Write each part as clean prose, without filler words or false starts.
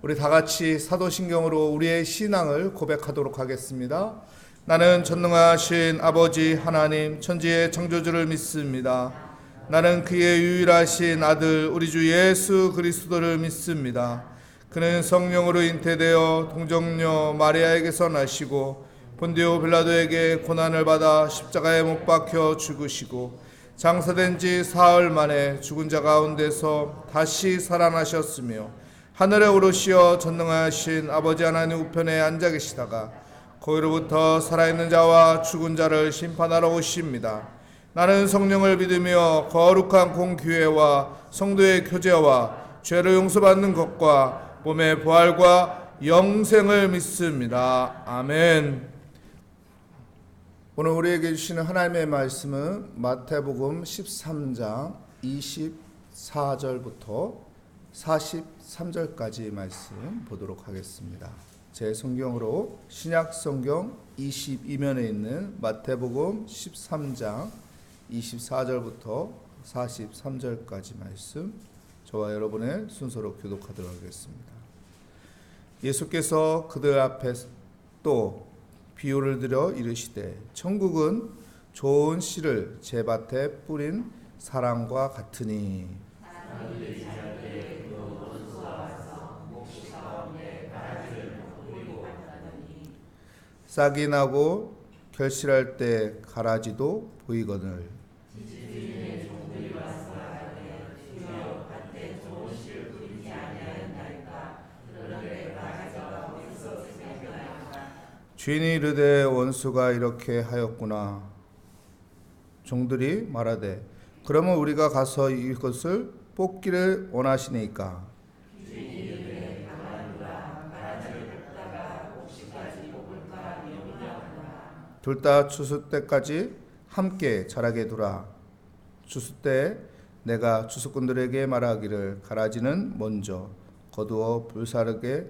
우리 다 같이 사도신경으로 우리의 신앙을 고백하도록 하겠습니다. 나는 전능하신 아버지 하나님 천지의 창조주를 믿습니다. 나는 그의 유일하신 아들 우리 주 예수 그리스도를 믿습니다. 그는 성령으로 잉태되어 동정녀 마리아에게서 나시고 본디오 빌라도에게 고난을 받아 십자가에 못 박혀 죽으시고 장사된 지 사흘 만에 죽은 자 가운데서 다시 살아나셨으며 하늘에 오르시어 전능하신 아버지 하나님 우편에 앉아 계시다가 거기로부터 살아있는 자와 죽은 자를 심판하러 오십니다. 나는 성령을 믿으며 거룩한 공교회와 성도의 교제와 죄를 용서받는 것과 몸의 부활과 영생을 믿습니다. 아멘. 오늘 우리에게 주시는 하나님의 말씀은 마태복음 13장 24절부터 43절까지 말씀 보도록 하겠습니다. 제 성경으로 신약 성경 22면에 있는 마태복음 13장 24절부터 43절까지 말씀 저와 여러분의 순서로 교독하도록 하겠습니다. 예수께서 그들 앞에 또 비유를 들여 이르시되 천국은 좋은 씨를 제 밭에 뿌린 사람과 같으니 싹이 나고 결실할 때 가라지도 보이거늘 주인이 이르되 원수가 이렇게 하였구나. 종들이 말하되 그러면 우리가 가서 이것을 뽑기를 원하시니까 둘 다 추수 때까지 함께 자라게 두라. 추수 때 내가 추수꾼들에게 말하기를 가라지는 먼저 거두어 불사르게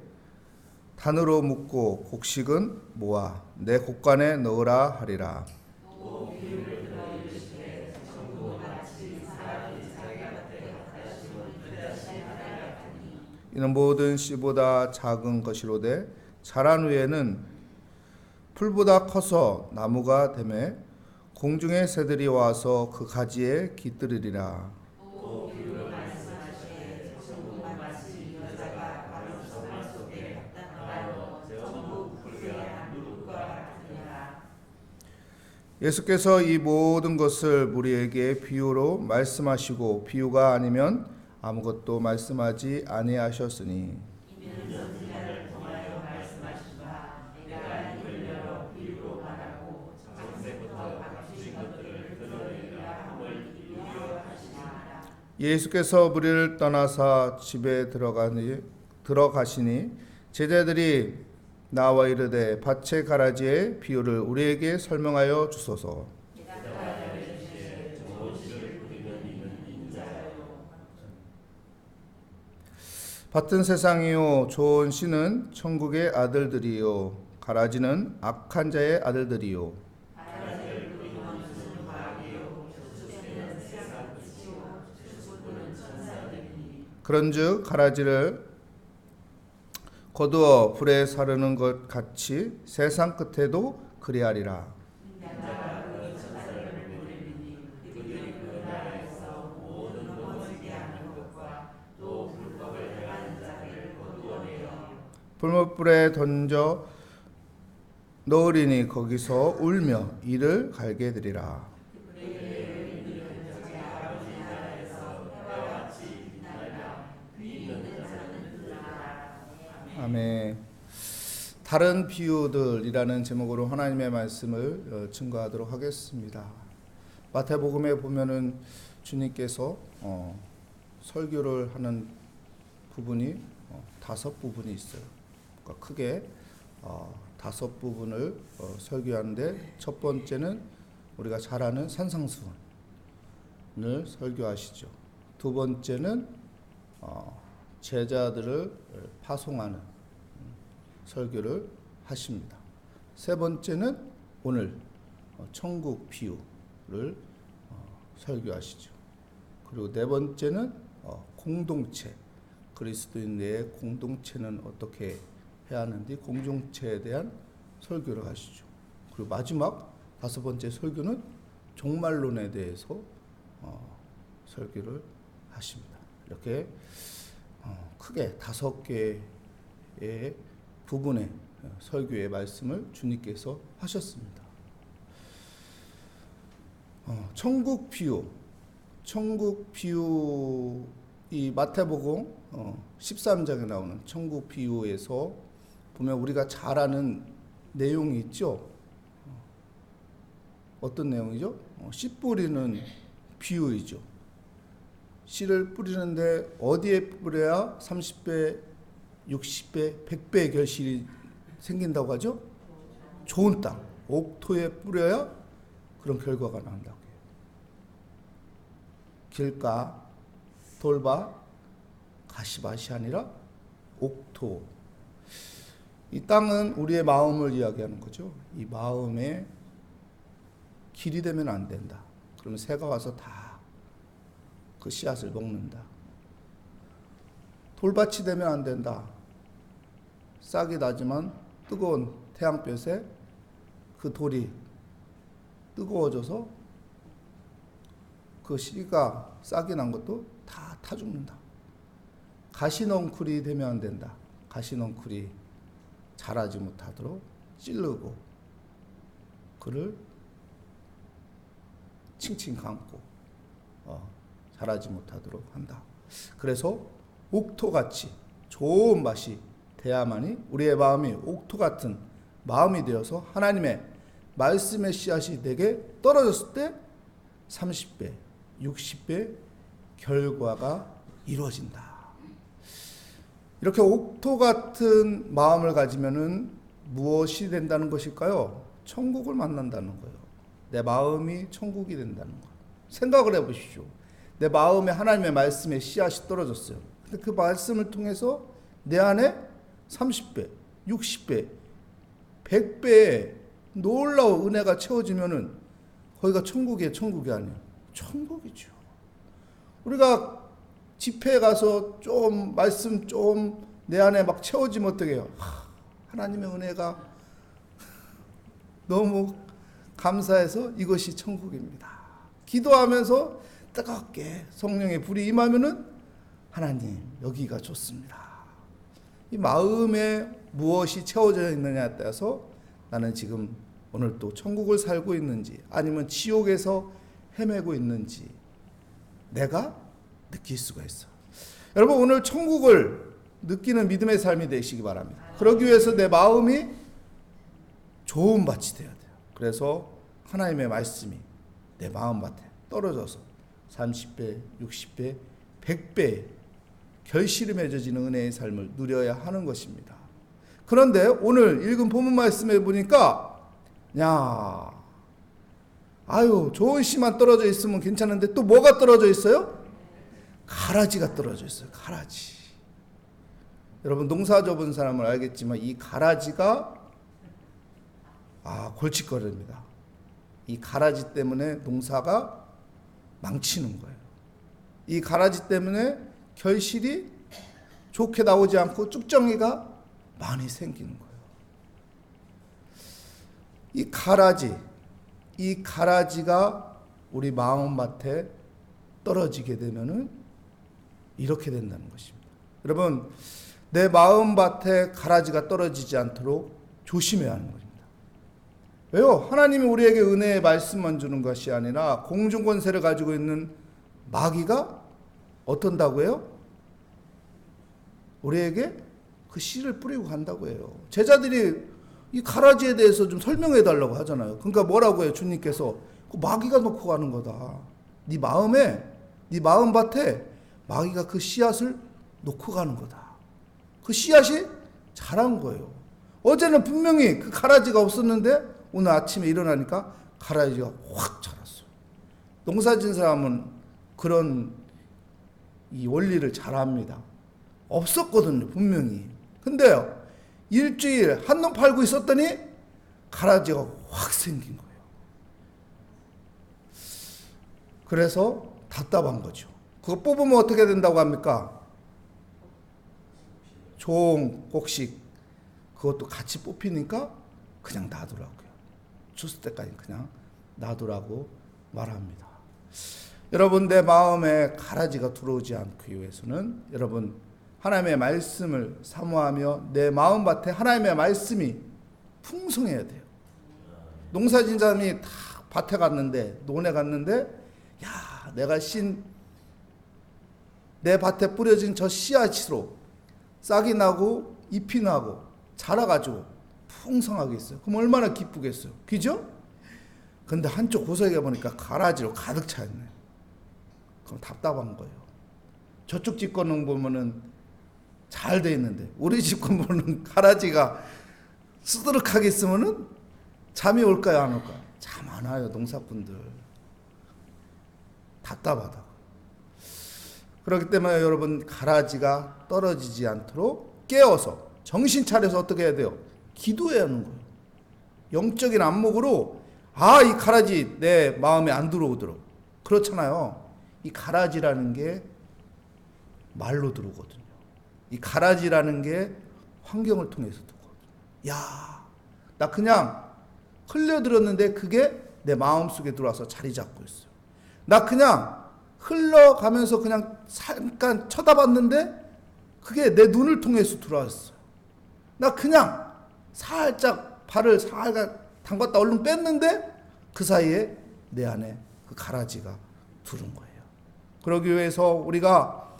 단으로 묶고 곡식은 모아 내 곡간에 넣으라 하리라. 이는 모든 씨보다 작은 것이로되 자란 후에는 풀보다 커서 나무가 되매 공중의 새들이 와서 그 가지에 깃들으리라. 예수께서 이 모든 것을 우리에게 비유로 말씀하시고 비유가 아니면 아무것도 말씀하지 아니하셨으니 예수께서 무리를 떠나사 집에 들어가시니 제자들이 나와 이르되 밭의 가라지의 비유를 우리에게 설명하여 주소서. 밭은 세상이요 좋은 씨는 천국의 아들들이요 가라지는 악한 자의 아들들이요 그런즉 가라지를 거두어 불에 사르는 것 같이 세상 끝에도 그리하리라. 불못불에 던져 넣으리니 거기서 울며 이를 갈게 되리라. 아멘. 다른 비유들이라는 제목으로 하나님의 말씀을 증거하도록 하겠습니다. 마태복음에 보면은 주님께서 설교를 하는 부분이 5부분이 있어요. 그러니까 크게 5부분을 설교하는데 첫 번째는 우리가 잘 아는 산상수훈을 설교하시죠. 두 번째는 제자들을 파송하는 설교를 하십니다. 세 번째는 오늘 천국 비유를 설교하시죠. 그리고 네 번째는 공동체, 그리스도인의 공동체는 어떻게 해야 하는지 공동체에 대한 설교를 하시죠. 그리고 마지막 5번째 설교는 종말론에 대해서 설교를 하십니다. 이렇게 크게 5개의 부분의 설교의 말씀을 주님께서 하셨습니다. 천국 비유, 이 마태복음 13장에 나오는 천국 비유에서 보면 우리가 잘 아는 내용이 있죠. 어떤 내용이죠? 씨 뿌리는 비유이죠. 씨를 뿌리는데 어디에 뿌려야 30배, 60배, 100배의 결실이 생긴다고 하죠? 좋은 땅, 옥토에 뿌려야 그런 결과가 나온다고 해요. 길가, 돌밭, 가시밭이 아니라 옥토. 이 땅은 우리의 마음을 이야기하는 거죠. 이 마음에 길이 되면 안 된다. 그러면 새가 와서 다 그 씨앗을 먹는다. 돌밭이 되면 안 된다. 싹이 나지만 뜨거운 태양볕에 그 돌이 뜨거워져서 그 씨가 싹이 난 것도 다 타 죽는다. 가시넝쿨이 되면 안 된다. 가시넝쿨이 자라지 못하도록 찌르고 그를 칭칭 감고 자라지 못하도록 한다. 그래서 옥토같이 좋은 맛이 돼야만이 우리의 마음이 옥토 같은 마음이 되어서 하나님의 말씀의 씨앗이 내게 떨어졌을 때 30배, 60배 결과가 이루어진다. 이렇게 옥토 같은 마음을 가지면은 무엇이 된다는 것일까요? 천국을 만난다는 거예요. 내 마음이 천국이 된다는 거예요. 생각을 해보십시오. 내 마음에 하나님의 말씀에 씨앗이 떨어졌어요. 근데 그 말씀을 통해서 내 안에 30배, 60배, 100배의 놀라운 은혜가 채워지면은 거기가 천국이 아니에요. 천국이죠. 우리가 집회에 가서 좀 말씀 좀 내 안에 막 채워지면 어떻게 해요? 하나님의 은혜가 너무 감사해서 이것이 천국입니다. 기도하면서 뜨겁게 성령의 불이 임하면은 하나님 여기가 좋습니다. 이 마음에 무엇이 채워져 있느냐에 따라서 나는 지금 오늘 또 천국을 살고 있는지 아니면 지옥에서 헤매고 있는지 내가 느낄 수가 있어. 여러분 오늘 천국을 느끼는 믿음의 삶이 되시기 바랍니다. 그러기 위해서 내 마음이 좋은 밭이 되어야 돼요. 그래서 하나님의 말씀이 내 마음밭에 떨어져서 30배, 60배, 100배 결실이 맺어지는 은혜의 삶을 누려야 하는 것입니다. 그런데 오늘 읽은 본문 말씀에 보니까 좋은 씨만 떨어져 있으면 괜찮은데 또 뭐가 떨어져 있어요? 가라지가 떨어져 있어요. 가라지. 여러분 농사 접은 사람은 알겠지만 이 가라지가 골칫거리입니다. 이 가라지 때문에 농사가 망치는 거예요. 이 가라지 때문에 결실이 좋게 나오지 않고 쭉정이가 많이 생기는 거예요. 이 가라지가 우리 마음밭에 떨어지게 되면은 이렇게 된다는 것입니다. 여러분, 내 마음밭에 가라지가 떨어지지 않도록 조심해야 하는 겁니다. 왜요? 하나님이 우리에게 은혜의 말씀만 주는 것이 아니라 공중권세를 가지고 있는 마귀가 어떤다고 해요? 우리에게 그 씨를 뿌리고 간다고 해요. 제자들이 이 가라지에 대해서 좀 설명해 달라고 하잖아요. 그러니까 뭐라고 해요? 주님께서 그 마귀가 놓고 가는 거다. 네 마음밭에 마귀가 그 씨앗을 놓고 가는 거다. 그 씨앗이 자란 거예요. 어제는 분명히 그 가라지가 없었는데 오늘 아침에 일어나니까 가라지가 확 자랐어요. 농사 지은 사람은 그런 이 원리를 잘 압니다. 없었거든요, 분명히. 근데요, 일주일 한눈 팔고 있었더니 가라지가 확 생긴 거예요. 그래서 답답한 거죠. 그거 뽑으면 어떻게 된다고 합니까? 종 곡식 그것도 같이 뽑히니까 그냥 놔두라고요. 줬을 때까지 그냥 놔두라고 말합니다. 여러분, 내 마음에 가라지가 들어오지 않기 위해서는 여러분 하나님의 말씀을 사모하며 내 마음밭에 하나님의 말씀이 풍성해야 돼요. 농사진 사람이 다 밭에 갔는데, 논에 갔는데, 야, 내가 내 밭에 뿌려진 저 씨앗으로 싹이 나고 잎이 나고 자라가지고 풍성하게 있어요. 그럼 얼마나 기쁘겠어요. 그죠? 근데 한쪽 구석에 보니까 가라지로 가득 차 있네. 그럼 답답한 거예요. 저쪽 집 거는 보면은 잘 돼 있는데 우리 집 거 보면 가라지가 수두룩하게 있으면은 잠이 올까요, 안 올까요? 잠 안 와요, 농사꾼들. 답답하다. 그렇기 때문에 여러분, 가라지가 떨어지지 않도록 깨어서 정신 차려서 어떻게 해야 돼요? 기도해야 하는 거예요. 영적인 안목으로 이 가라지 내 마음에 안 들어오도록. 그렇잖아요. 이 가라지라는 게 말로 들어오거든요. 이 가라지라는 게 환경을 통해서 들어오거든요. 야, 나 그냥 흘려들었는데 그게 내 마음속에 들어와서 자리 잡고 있어요. 나 그냥 흘러가면서 그냥 잠깐 쳐다봤는데 그게 내 눈을 통해서 들어왔어요. 나 그냥 살짝 발을 살짝 담갔다 얼른 뺐는데 그 사이에 내 안에 그 가라지가 들은 거예요. 그러기 위해서 우리가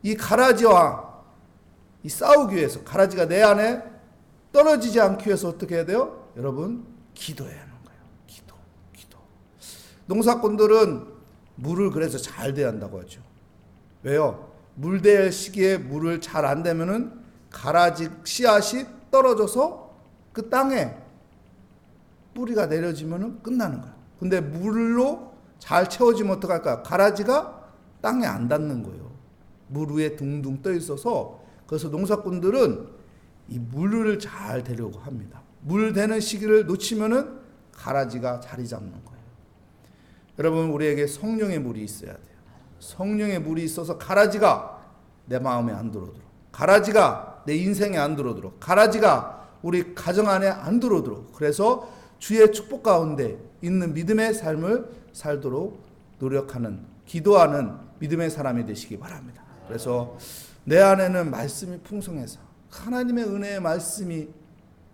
이 가라지와 이 싸우기 위해서, 가라지가 내 안에 떨어지지 않기 위해서 어떻게 해야 돼요? 여러분, 기도해야 하는 거예요. 기도. 농사꾼들은 물을 그래서 잘 대야 한다고 하죠. 왜요? 물 댈 시기에 물을 잘 안 대면은 가라지 씨앗이 떨어져서 그 땅에 뿌리가 내려지면은 끝나는 거예요. 근데 물로 잘 채워지면 어떡할까요? 가라지가 땅에 안 닿는 거예요. 물 위에 둥둥 떠 있어서. 그래서 농사꾼들은 이 물을 잘 대려고 합니다. 물 대는 시기를 놓치면은 가라지가 자리 잡는 거예요. 여러분, 우리에게 성령의 물이 있어야 돼요. 성령의 물이 있어서 가라지가 내 마음에 안 들어오도록, 가라지가 내 인생에 안 들어오도록, 가라지가 우리 가정 안에 안 들어오도록, 그래서 주의 축복 가운데 있는 믿음의 삶을 살도록 노력하는, 기도하는 믿음의 사람이 되시기 바랍니다. 그래서 내 안에는 말씀이 풍성해서 하나님의 은혜의 말씀이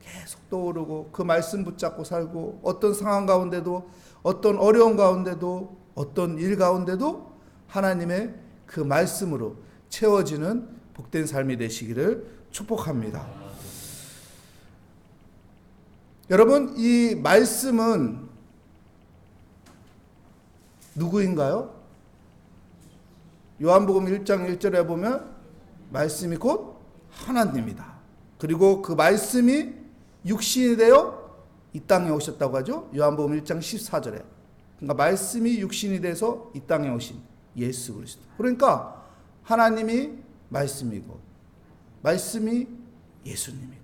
계속 떠오르고 그 말씀 붙잡고 살고, 어떤 상황 가운데도, 어떤 어려운 가운데도, 어떤 일 가운데도 하나님의 그 말씀으로 채워지는 복된 삶이 되시기를 축복합니다. 여러분, 이 말씀은 누구인가요? 요한복음 1장 1절에 보면 말씀이 곧 하나님이다. 그리고 그 말씀이 육신이 되어 이 땅에 오셨다고 하죠. 요한복음 1장 14절에. 그러니까 말씀이 육신이 돼서 이 땅에 오신 예수 그리스도. 그러니까 하나님이 말씀이고 말씀이 예수님이고.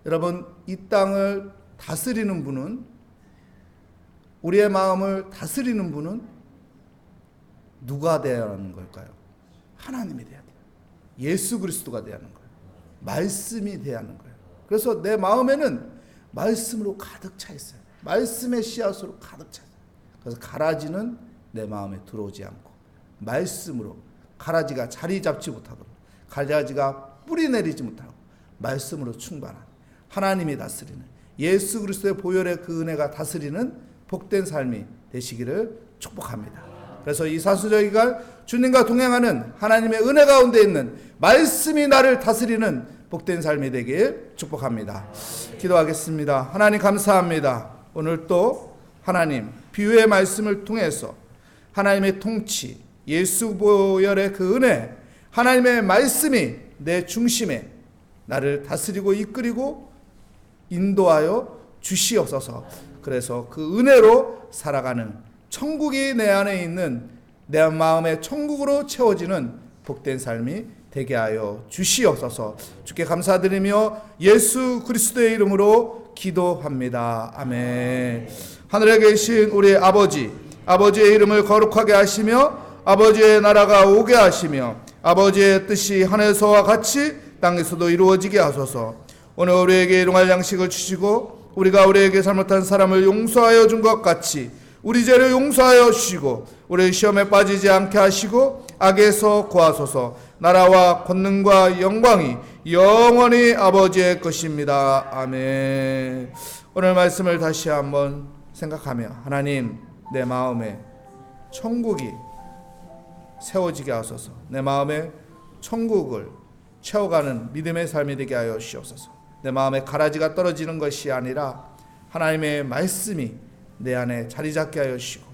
여러분, 이 땅을 다스리는 분은, 우리의 마음을 다스리는 분은 누가 되어야 하는 걸까요? 하나님이 되어야 돼요. 예수 그리스도가 되어야 하는 거예요. 말씀이 되어야 하는 거예요. 그래서 내 마음에는 말씀으로 가득 차 있어요. 말씀의 씨앗으로 가득 차 있어요. 그래서 가라지는 내 마음에 들어오지 않고 말씀으로 가라지가 자리 잡지 못하도록, 가라지가 뿌리 내리지 못하고 말씀으로 충만한 하나님이 다스리는, 예수 그리스도의 보혈의 그 은혜가 다스리는 복된 삶이 되시기를 축복합니다. 그래서 이 사순절 기간 주님과 동행하는 하나님의 은혜 가운데 있는 말씀이 나를 다스리는 복된 삶이 되길 축복합니다. 기도하겠습니다. 하나님, 감사합니다. 오늘 또 하나님 비유의 말씀을 통해서 하나님의 통치, 예수 보혈의 그 은혜, 하나님의 말씀이 내 중심에 나를 다스리고 이끌이고 인도하여 주시옵소서. 그래서 그 은혜로 살아가는, 천국이 내 안에 있는 내 마음의 천국으로 채워지는 복된 삶이 되게 하여 주시옵소서. 주께 감사드리며 예수 그리스도의 이름으로 기도합니다. 아멘. 하늘에 계신 우리 아버지, 아버지의 이름을 거룩하게 하시며 아버지의 나라가 오게 하시며 아버지의 뜻이 하늘에서와 같이 땅에서도 이루어지게 하소서. 오늘 우리에게 일용할 양식을 주시고 우리가 우리에게 잘못한 사람을 용서하여 준 것 같이 우리 죄를 용서하여 주시고 우리 시험에 빠지지 않게 하시고 악에서 구하소서. 나라와 권능과 영광이 영원히 아버지의 것입니다. 아멘. 오늘 말씀을 다시 한번 생각하며 하나님, 내 마음에 천국이 세워지게 하소서. 내 마음에 천국을 채워가는 믿음의 삶이 되게 하여 주시옵소서. 내 마음에 가라지가 떨어지는 것이 아니라 하나님의 말씀이 내 안에 자리 잡게 하여 주시고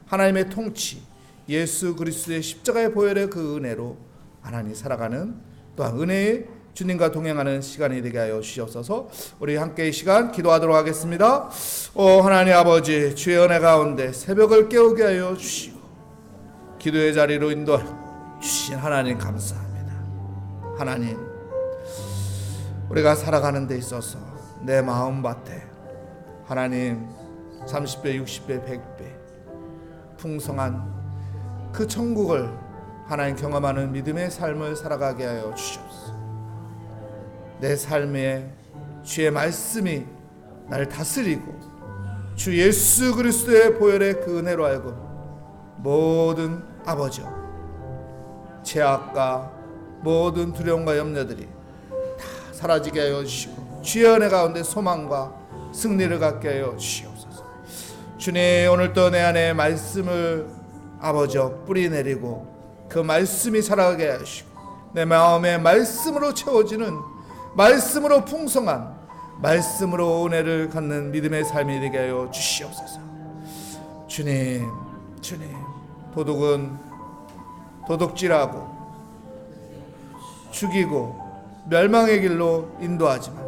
하나님의 통치, 예수 그리스도의 십자가의 보혈의 그 은혜로 하나님 살아가는, 또한 은혜의 주님과 동행하는 시간이 되게 하여 주시옵소서. 우리 함께 이 시간 기도하도록 하겠습니다. 하나님 아버지, 주의 은혜 가운데 새벽을 깨우게 하여 주시고 기도의 자리로 인도하여 주신 하나님 감사합니다. 하나님, 우리가 살아가는 데 있어서 내 마음밭에 하나님 30배, 60배, 100배 풍성한 그 천국을 하나님 경험하는 믿음의 삶을 살아가게 하여 주시옵소서. 내 삶에 주의 말씀이 나를 다스리고 주 예수 그리스도의 보혈의 그 은혜로 하여금 모든 아버지여 죄악과 모든 두려움과 염려들이 다 사라지게 하여 주시고 주의 은혜 가운데 소망과 승리를 갖게 하여 주시옵소서. 주님, 오늘도 내 안에 말씀을 아버지여 뿌리 내리고 그 말씀이 살아가게 하시고 내 마음에 말씀으로 채워지는, 말씀으로 풍성한, 말씀으로 은혜를 갖는 믿음의 삶이 되게 하여 주시옵소서. 주님, 도둑은 도둑질하고 죽이고 멸망의 길로 인도하지만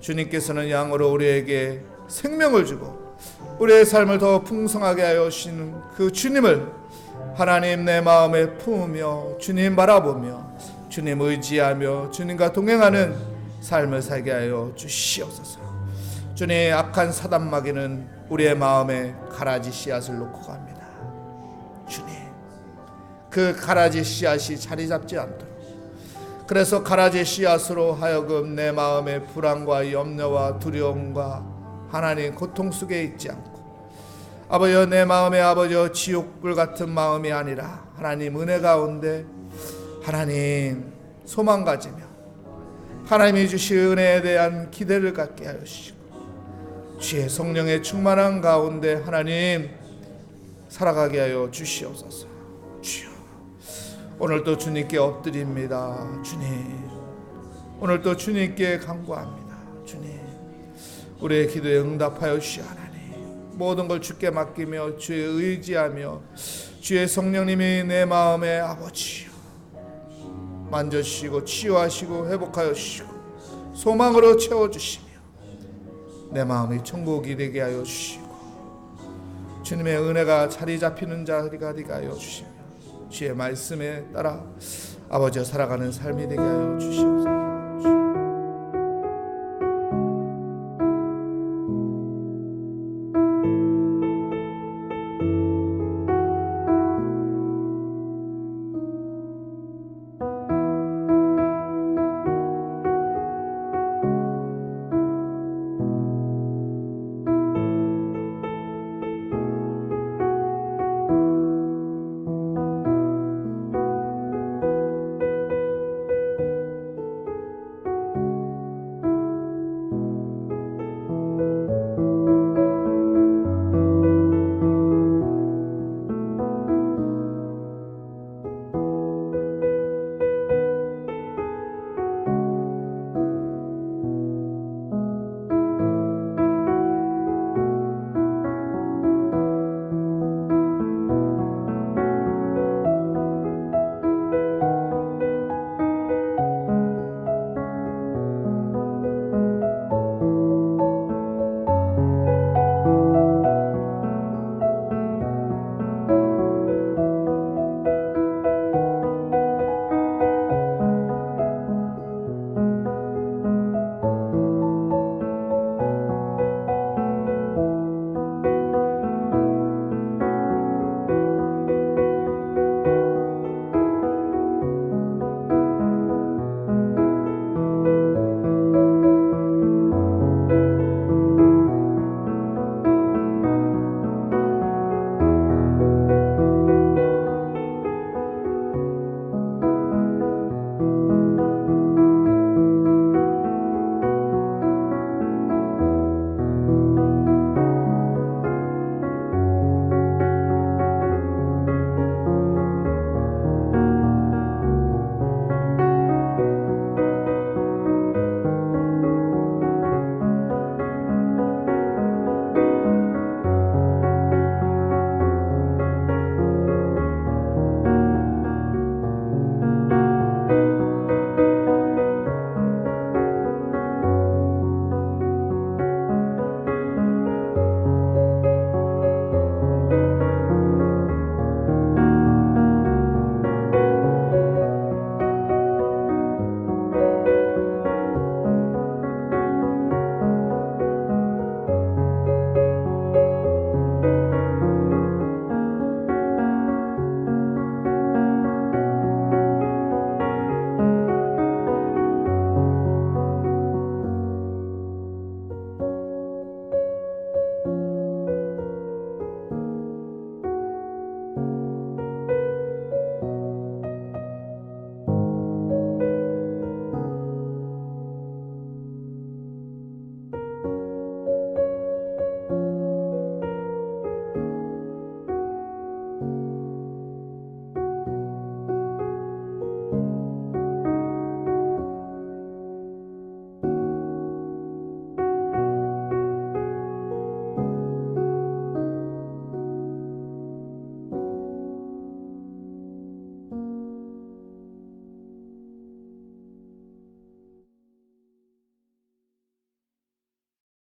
주님께서는 양으로 우리에게 생명을 주고 우리의 삶을 더 풍성하게 하여 주시는 그 주님을 하나님 내 마음에 품으며 주님 바라보며 주님 의지하며 주님과 동행하는 삶을 살게 하여 주시옵소서. 주님, 악한 사단 마귀는 우리의 마음에 가라지 씨앗을 놓고 갑니다. 주님, 그 가라지 씨앗이 자리 잡지 않도록, 그래서 가라지 씨앗으로 하여금 내 마음에 불안과 염려와 두려움과 하나님 고통 속에 있지 않고 아버지여 내 마음에 아버지여 지옥불 같은 마음이 아니라 하나님 은혜 가운데 하나님 소망 가지며 하나님이 주신 은혜에 대한 기대를 갖게 하여 주시고 주의 성령의 충만한 가운데 하나님 살아가게 하여 주시옵소서. 주여, 오늘도 주님께 엎드립니다. 주님, 오늘도 주님께 간구합니다. 주님, 우리의 기도에 응답하여 주시오. 하나님, 모든 걸 주께 맡기며 주의 의지하며 주의 성령님이 내 마음에 아버지요 만져주시고 치유하시고 회복하여 주시고 소망으로 채워주시며 내 마음이 천국이 되게 하여 주시고 주님의 은혜가 자리 잡히는 자리가 되게 하여 주시며 주의 말씀에 따라 아버지와 살아가는 삶이 되게 하여 주시옵소서.